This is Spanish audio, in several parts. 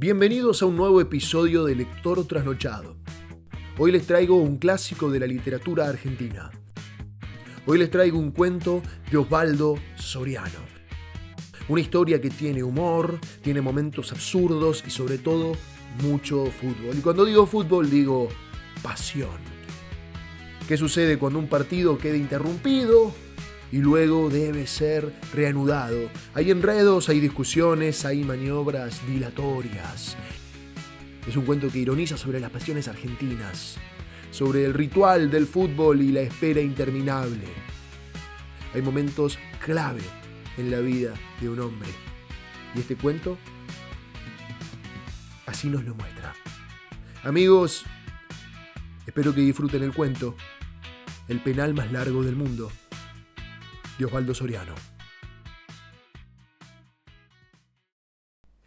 Bienvenidos a un nuevo episodio de Lector Trasnochado. Hoy les traigo un clásico de la literatura argentina. Hoy les traigo un cuento de Osvaldo Soriano. Una historia que tiene humor, tiene momentos absurdos y sobre todo mucho fútbol. Y cuando digo fútbol digo pasión. ¿Qué sucede cuando un partido queda interrumpido y luego debe ser reanudado? Hay enredos, hay discusiones, hay maniobras dilatorias. Es un cuento que ironiza sobre las pasiones argentinas, sobre el ritual del fútbol y la espera interminable. Hay momentos clave en la vida de un hombre. Y este cuento así nos lo muestra. Amigos, espero que disfruten el cuento El penal más largo del mundo, de Osvaldo Soriano.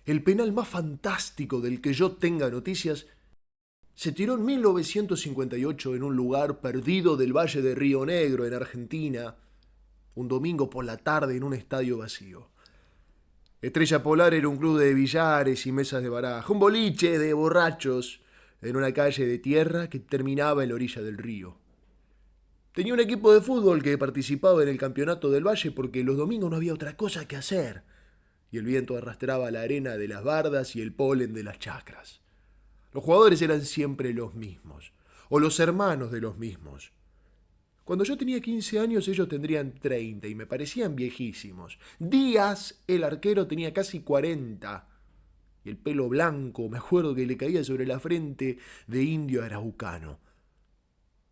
El penal más fantástico del que yo tenga noticias se tiró en 1958 en un lugar perdido del Valle de Río Negro, en Argentina, un domingo por la tarde en un estadio vacío. Estrella Polar era un club de billares y mesas de baraja, un boliche de borrachos en una calle de tierra que terminaba en la orilla del río. Tenía un equipo de fútbol que participaba en el campeonato del Valle porque los domingos no había otra cosa que hacer y el viento arrastraba la arena de las bardas y el polen de las chacras. Los jugadores eran siempre los mismos, o los hermanos de los mismos. Cuando yo tenía 15 años ellos tendrían 30 y me parecían viejísimos. Díaz, el arquero, tenía casi 40 y el pelo blanco, me acuerdo que le caía sobre la frente de indio araucano.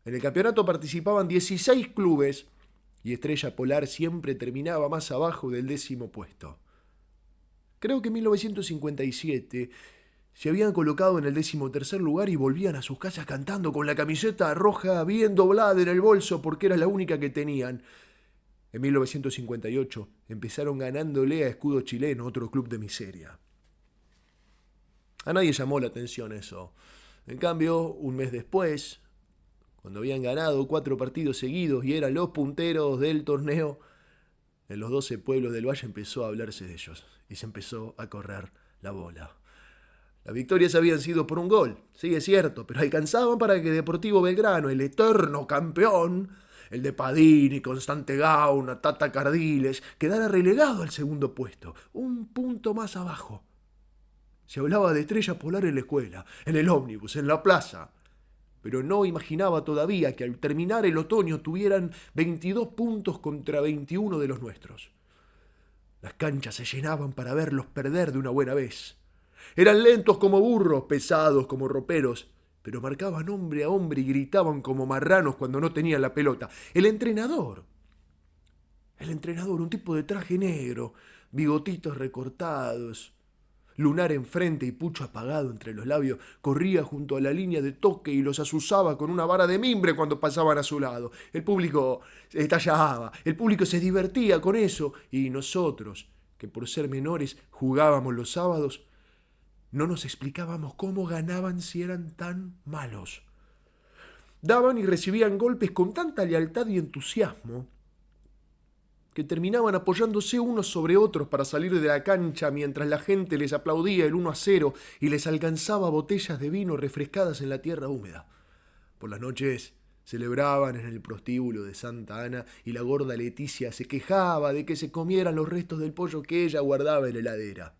En el campeonato participaban 16 clubes y Estrella Polar siempre terminaba más abajo del 10º puesto. Creo que en 1957 se habían colocado en el 13º lugar y volvían a sus casas cantando con la camiseta roja bien doblada en el bolso porque era la única que tenían. En 1958 empezaron ganándole a Escudo Chileno, otro club de miseria. A nadie llamó la atención eso. En cambio, un mes después, cuando habían ganado 4 partidos seguidos y eran los punteros del torneo, en los 12 pueblos del Valle empezó a hablarse de ellos y se empezó a correr la bola. Las victorias habían sido por un gol, sí es cierto, pero alcanzaban para que Deportivo Belgrano, el eterno campeón, el de Padini, Constante Gauna, Tata Cardiles, quedara relegado al 2º puesto, un punto más abajo. Se hablaba de Estrella Polar en la escuela, en el ómnibus, en la plaza, pero no imaginaba todavía que al terminar el otoño tuvieran 22 puntos contra 21 de los nuestros. Las canchas se llenaban para verlos perder de una buena vez. Eran lentos como burros, pesados como roperos, pero marcaban hombre a hombre y gritaban como marranos cuando no tenían la pelota. El entrenador, un tipo de traje negro, bigotitos recortados, lunar enfrente y pucho apagado entre los labios, corría junto a la línea de toque y los azuzaba con una vara de mimbre cuando pasaban a su lado. El público estallaba, el público se divertía con eso y nosotros, que por ser menores jugábamos los sábados, no nos explicábamos cómo ganaban si eran tan malos. Daban y recibían golpes con tanta lealtad y entusiasmo que terminaban apoyándose unos sobre otros para salir de la cancha mientras la gente les aplaudía el 1-0 y les alcanzaba botellas de vino refrescadas en la tierra húmeda. Por las noches celebraban en el prostíbulo de Santa Ana y la gorda Leticia se quejaba de que se comieran los restos del pollo que ella guardaba en la heladera.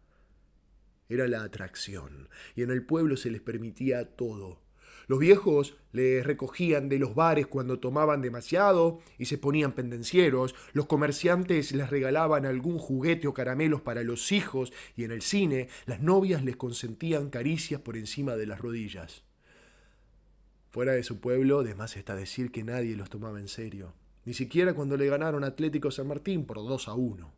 Era la atracción, y en el pueblo se les permitía todo. Los viejos les recogían de los bares cuando tomaban demasiado y se ponían pendencieros. Los comerciantes les regalaban algún juguete o caramelos para los hijos y en el cine las novias les consentían caricias por encima de las rodillas. Fuera de su pueblo, de más está decir que nadie los tomaba en serio, ni siquiera cuando le ganaron a Atlético San Martín por 2-1.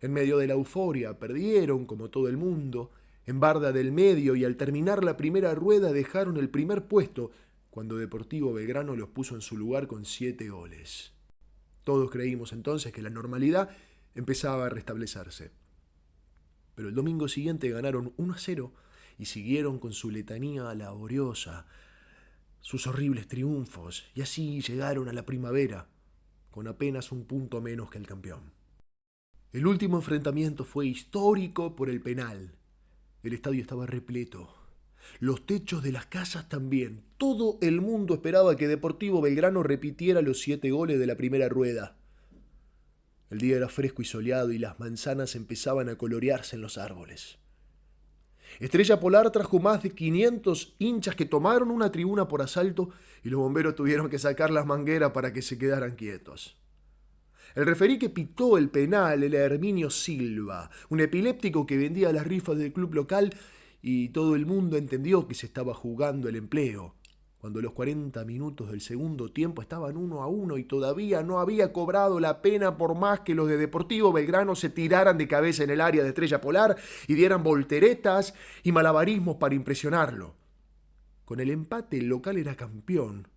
En medio de la euforia perdieron, como todo el mundo, en Barda del Medio y al terminar la primera rueda dejaron el primer puesto cuando Deportivo Belgrano los puso en su lugar con 7 goles. Todos creímos entonces que la normalidad empezaba a restablecerse. Pero el domingo siguiente ganaron 1-0 y siguieron con su letanía laboriosa, sus horribles triunfos, y así llegaron a la primavera, con apenas un punto menos que el campeón. El último enfrentamiento fue histórico por el penal. El estadio estaba repleto. Los techos de las casas también. Todo el mundo esperaba que Deportivo Belgrano repitiera los 7 goles de la primera rueda. El día era fresco y soleado y las manzanas empezaban a colorearse en los árboles. Estrella Polar trajo más de 500 hinchas que tomaron una tribuna por asalto y los bomberos tuvieron que sacar las mangueras para que se quedaran quietos. El referí que pitó el penal era Herminio Silva, un epiléptico que vendía las rifas del club local, y todo el mundo entendió que se estaba jugando el empleo, cuando los 40 minutos del segundo tiempo estaban 1-1 y todavía no había cobrado la pena por más que los de Deportivo Belgrano se tiraran de cabeza en el área de Estrella Polar y dieran volteretas y malabarismos para impresionarlo. Con el empate el local era campeón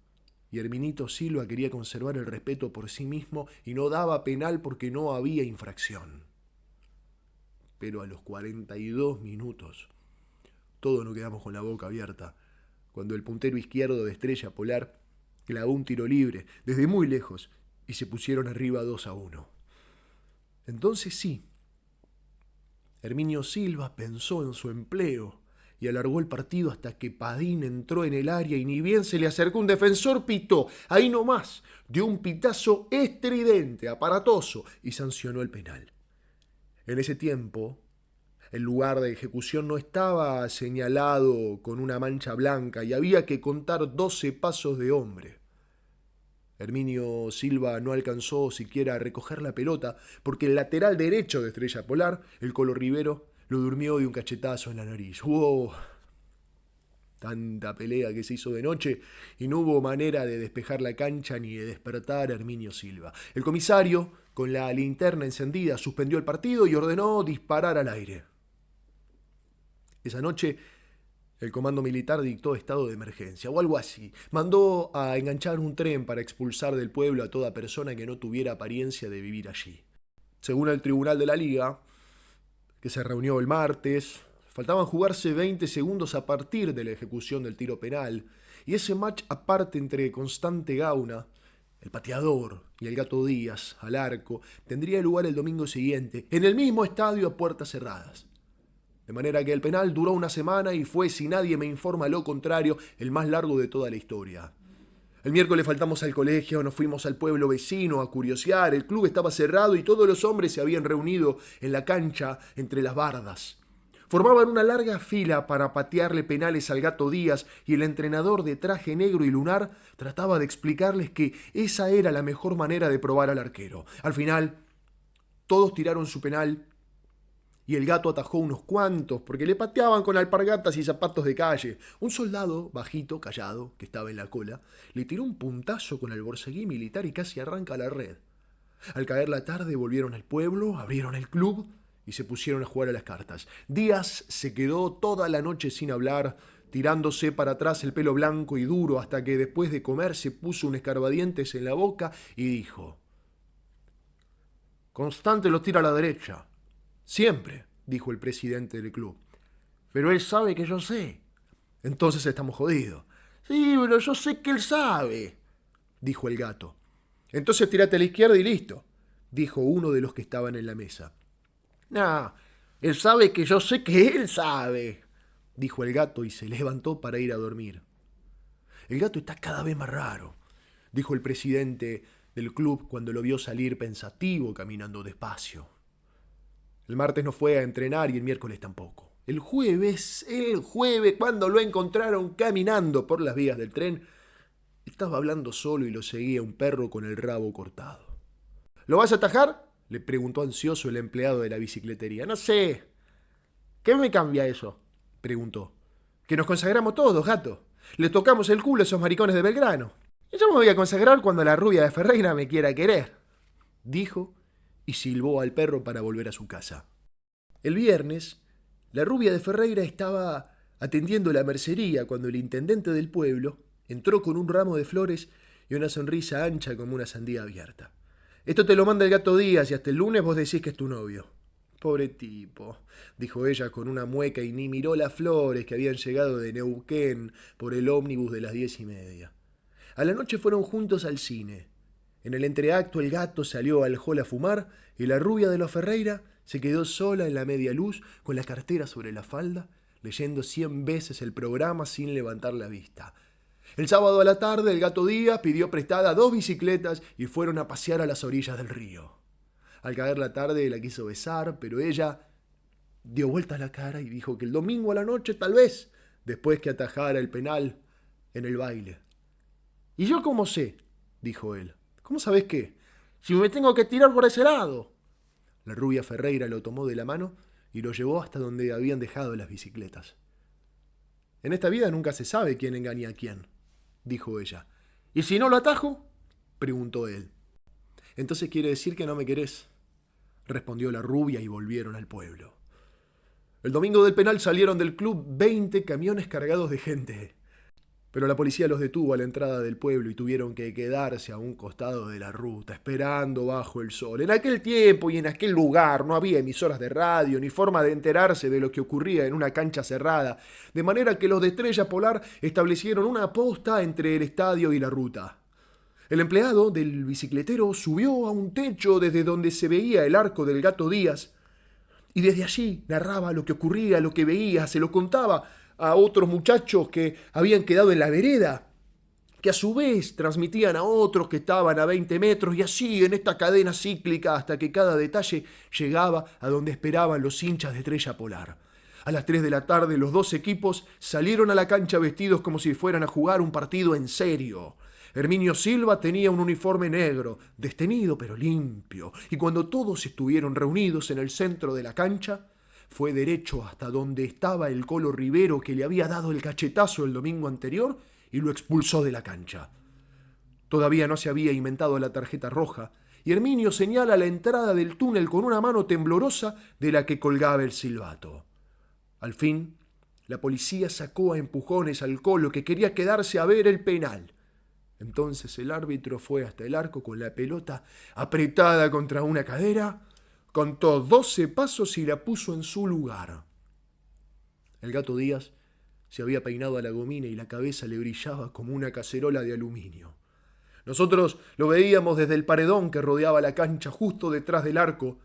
y Herminito Silva quería conservar el respeto por sí mismo y no daba penal porque no había infracción. Pero a los 42 minutos todos nos quedamos con la boca abierta cuando el puntero izquierdo de Estrella Polar clavó un tiro libre desde muy lejos y se pusieron arriba 2-1. Entonces sí, Herminio Silva pensó en su empleo y alargó el partido hasta que Padín entró en el área y ni bien se le acercó un defensor, pitó, ahí nomás, dio un pitazo estridente, aparatoso y sancionó el penal. En ese tiempo, el lugar de ejecución no estaba señalado con una mancha blanca y había que contar 12 pasos de hombre. Herminio Silva no alcanzó siquiera a recoger la pelota porque el lateral derecho de Estrella Polar, el Colo Rivero, lo durmió de un cachetazo en la nariz. Hubo tanta pelea que se hizo de noche y no hubo manera de despejar la cancha ni de despertar a Herminio Silva. El comisario, con la linterna encendida, suspendió el partido y ordenó disparar al aire. Esa noche el comando militar dictó estado de emergencia o algo así. Mandó a enganchar un tren para expulsar del pueblo a toda persona que no tuviera apariencia de vivir allí. Según el Tribunal de la Liga, que se reunió el martes, faltaban jugarse 20 segundos a partir de la ejecución del tiro penal, y ese match aparte entre Constante Gauna, el pateador, y el Gato Díaz, al arco, tendría lugar el domingo siguiente, en el mismo estadio a puertas cerradas. De manera que el penal duró una semana y fue, si nadie me informa lo contrario, el más largo de toda la historia. El miércoles faltamos al colegio, nos fuimos al pueblo vecino a curiosear, el club estaba cerrado y todos los hombres se habían reunido en la cancha entre las bardas. Formaban una larga fila para patearle penales al Gato Díaz y el entrenador de traje negro y lunar trataba de explicarles que esa era la mejor manera de probar al arquero. Al final, todos tiraron su penal y el Gato atajó unos cuantos porque le pateaban con alpargatas y zapatos de calle. Un soldado, bajito, callado, que estaba en la cola, le tiró un puntazo con el borceguí militar y casi arranca la red. Al caer la tarde volvieron al pueblo, abrieron el club y se pusieron a jugar a las cartas. Díaz se quedó toda la noche sin hablar, tirándose para atrás el pelo blanco y duro hasta que después de comer se puso un escarbadientes en la boca y dijo: Constante lo tira a la derecha. Siempre, dijo el presidente del club. Pero él sabe que yo sé. Entonces estamos jodidos. Sí, pero yo sé que él sabe, dijo el Gato. Entonces tirate a la izquierda y listo, dijo uno de los que estaban en la mesa. Nah, él sabe que yo sé que él sabe, dijo el Gato y se levantó para ir a dormir. El Gato está cada vez más raro, dijo el presidente del club cuando lo vio salir pensativo caminando despacio. El martes no fue a entrenar y el miércoles tampoco. El jueves, cuando lo encontraron caminando por las vías del tren, estaba hablando solo y lo seguía un perro con el rabo cortado. ¿Lo vas a atajar?, le preguntó ansioso el empleado de la bicicletería. No sé. ¿Qué me cambia eso?, preguntó. Que nos consagramos todos, Gato. Le tocamos el culo a esos maricones de Belgrano. Y yo me voy a consagrar cuando la rubia de Ferreira me quiera querer, dijo y silbó al perro para volver a su casa. El viernes, la rubia de Ferreira estaba atendiendo la mercería cuando el intendente del pueblo entró con un ramo de flores y una sonrisa ancha como una sandía abierta. Esto te lo manda el Gato Díaz y hasta el lunes vos decís que es tu novio. Pobre tipo, dijo ella con una mueca y ni miró las flores que habían llegado de Neuquén por el ómnibus de las 10:30. A la noche fueron juntos al cine. En el entreacto el Gato salió al hall a fumar y la rubia de los Ferreira se quedó sola en la media luz con la cartera sobre la falda, leyendo 100 veces el programa sin levantar la vista. El sábado a la tarde el Gato Díaz pidió prestada 2 bicicletas y fueron a pasear a las orillas del río. Al caer la tarde la quiso besar, pero ella dio vuelta la cara y dijo que el domingo a la noche, tal vez, después que atajara el penal en el baile. «¿Y yo cómo sé?», dijo él. «¿Cómo sabés qué? Si me tengo que tirar por ese lado». La rubia Ferreira lo tomó de la mano y lo llevó hasta donde habían dejado las bicicletas. «En esta vida nunca se sabe quién engaña a quién», dijo ella. «¿Y si no lo atajo?», preguntó él. «Entonces quiere decir que no me querés», respondió la rubia y volvieron al pueblo. El domingo del penal salieron del club 20 camiones cargados de gente. Pero la policía los detuvo a la entrada del pueblo y tuvieron que quedarse a un costado de la ruta, esperando bajo el sol. En aquel tiempo y en aquel lugar no había emisoras de radio ni forma de enterarse de lo que ocurría en una cancha cerrada, de manera que los de Estrella Polar establecieron una posta entre el estadio y la ruta. El empleado del bicicletero subió a un techo desde donde se veía el arco del Gato Díaz y desde allí narraba lo que ocurría, lo que veía, se lo contaba a otros muchachos que habían quedado en la vereda, que a su vez transmitían a otros que estaban a 20 metros y así en esta cadena cíclica hasta que cada detalle llegaba a donde esperaban los hinchas de Estrella Polar. A las 3 de la tarde los 2 equipos salieron a la cancha vestidos como si fueran a jugar un partido en serio. Herminio Silva tenía un uniforme negro, destenido pero limpio, y cuando todos estuvieron reunidos en el centro de la cancha, fue derecho hasta donde estaba el Colo Rivero que le había dado el cachetazo el domingo anterior y lo expulsó de la cancha. Todavía no se había inventado la tarjeta roja y Herminio señala la entrada del túnel con una mano temblorosa de la que colgaba el silbato. Al fin, la policía sacó a empujones al Colo que quería quedarse a ver el penal. Entonces el árbitro fue hasta el arco con la pelota apretada contra una cadera, contó 12 pasos y la puso en su lugar. El Gato Díaz se había peinado a la gomina y la cabeza le brillaba como una cacerola de aluminio. Nosotros lo veíamos desde el paredón que rodeaba la cancha justo detrás del arco,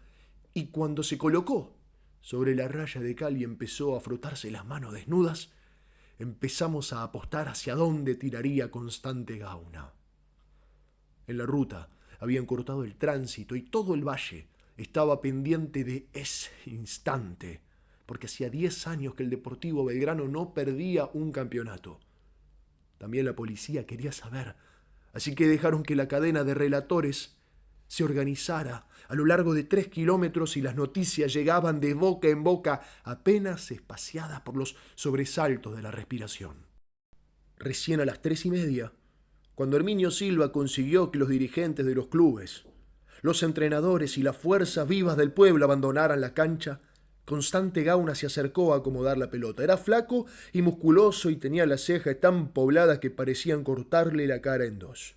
y cuando se colocó sobre la raya de cal y empezó a frotarse las manos desnudas, empezamos a apostar hacia dónde tiraría Constante Gauna. En la ruta habían cortado el tránsito y todo el valle estaba pendiente de ese instante, porque hacía 10 años que el Deportivo Belgrano no perdía un campeonato. También la policía quería saber, así que dejaron que la cadena de relatores se organizara a lo largo de 3 kilómetros y las noticias llegaban de boca en boca, apenas espaciadas por los sobresaltos de la respiración. Recién a las 3:30, cuando Herminio Silva consiguió que los dirigentes de los clubes, los entrenadores y las fuerzas vivas del pueblo abandonaran la cancha, Constante Gauna se acercó a acomodar la pelota. Era flaco y musculoso y tenía las cejas tan pobladas que parecían cortarle la cara en 2.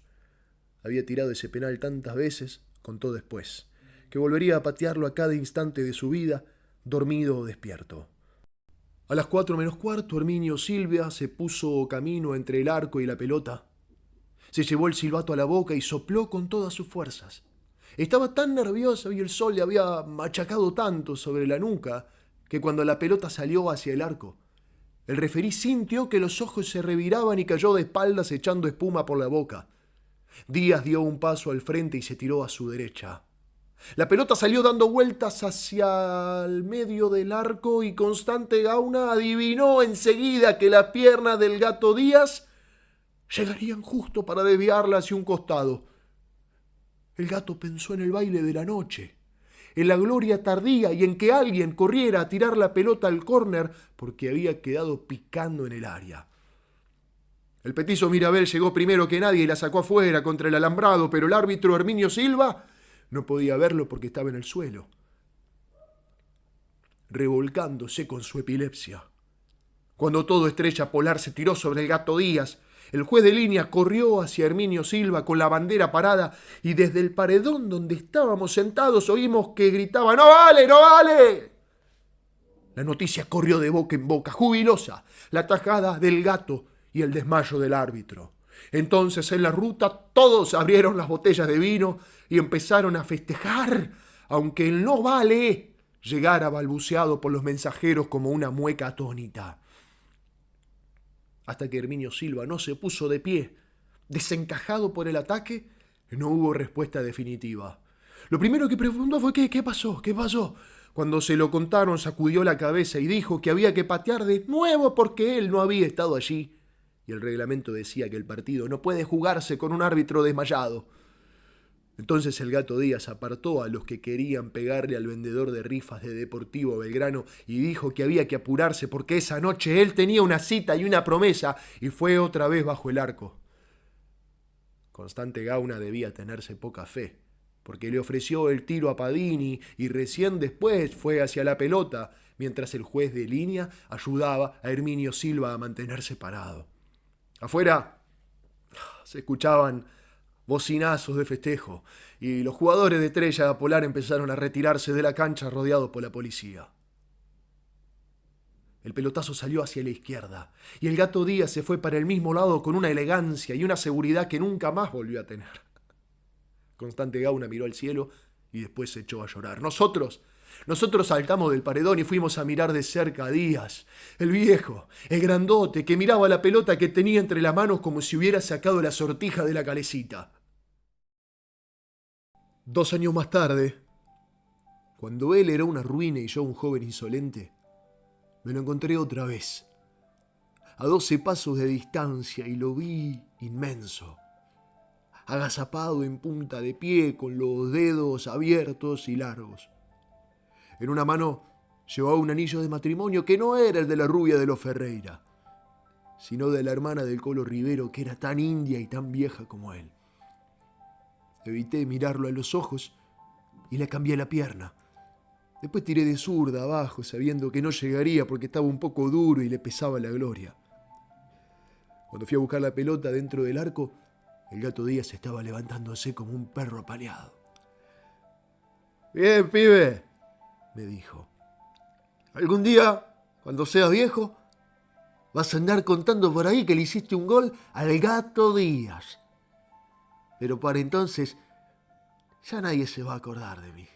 Había tirado ese penal tantas veces, contó después, que volvería a patearlo a cada instante de su vida, dormido o despierto. A las 4 menos cuarto, Herminio Silva se puso camino entre el arco y la pelota. Se llevó el silbato a la boca y sopló con todas sus fuerzas. Estaba tan nervioso y el sol le había machacado tanto sobre la nuca que cuando la pelota salió hacia el arco, el referí sintió que los ojos se reviraban y cayó de espaldas echando espuma por la boca. Díaz dio un paso al frente y se tiró a su derecha. La pelota salió dando vueltas hacia el medio del arco y Constante Gauna adivinó enseguida que las piernas del Gato Díaz llegarían justo para desviarla hacia un costado. El Gato pensó en el baile de la noche, en la gloria tardía y en que alguien corriera a tirar la pelota al córner porque había quedado picando en el área. El petizo Mirabel llegó primero que nadie y la sacó afuera contra el alambrado, pero el árbitro Herminio Silva no podía verlo porque estaba en el suelo, revolcándose con su epilepsia. Cuando todo Estrella Polar se tiró sobre el Gato Díaz, el juez de línea corrió hacia Herminio Silva con la bandera parada y desde el paredón donde estábamos sentados oímos que gritaba ¡No vale, no vale! La noticia corrió de boca en boca, jubilosa, la tajada del Gato y el desmayo del árbitro. Entonces en la ruta todos abrieron las botellas de vino y empezaron a festejar, aunque el no vale llegara balbuceado por los mensajeros como una mueca atónita. Hasta que Herminio Silva no se puso de pie, desencajado por el ataque, no hubo respuesta definitiva. Lo primero que preguntó fue ¿qué pasó? ¿Qué pasó? Cuando se lo contaron, sacudió la cabeza y dijo que había que patear de nuevo porque él no había estado allí. Y el reglamento decía que el partido no puede jugarse con un árbitro desmayado. Entonces el Gato Díaz apartó a los que querían pegarle al vendedor de rifas de Deportivo Belgrano y dijo que había que apurarse porque esa noche él tenía una cita y una promesa y fue otra vez bajo el arco. Constante Gauna debía tenerse poca fe, porque le ofreció el tiro a Padini y recién después fue hacia la pelota, mientras el juez de línea ayudaba a Herminio Silva a mantenerse parado. Afuera se escuchaban bocinazos de festejo y los jugadores de Estrella Polar empezaron a retirarse de la cancha rodeados por la policía. El pelotazo salió hacia la izquierda y el Gato Díaz se fue para el mismo lado con una elegancia y una seguridad que nunca más volvió a tener. Constante Gauna miró al cielo y después se echó a llorar. Nosotros saltamos del paredón y fuimos a mirar de cerca a Díaz, el viejo, el grandote, que miraba la pelota que tenía entre las manos como si hubiera sacado la sortija de la calecita. 2 años más tarde, cuando él era una ruina y yo un joven insolente, me lo encontré otra vez, a 12 pasos de distancia, y lo vi inmenso, agazapado en punta de pie, con los dedos abiertos y largos. En una mano llevaba un anillo de matrimonio que no era el de la rubia de los Ferreira, sino de la hermana del Colo Rivero, que era tan india y tan vieja como él. Evité mirarlo a los ojos y le cambié la pierna. Después tiré de zurda abajo, sabiendo que no llegaría porque estaba un poco duro y le pesaba la gloria. Cuando fui a buscar la pelota dentro del arco, el Gato Díaz estaba levantándose como un perro apaleado. «Bien, pibe», me dijo. «Algún día, cuando seas viejo, vas a andar contando por ahí que le hiciste un gol al Gato Díaz. Pero para entonces ya nadie se va a acordar de mí».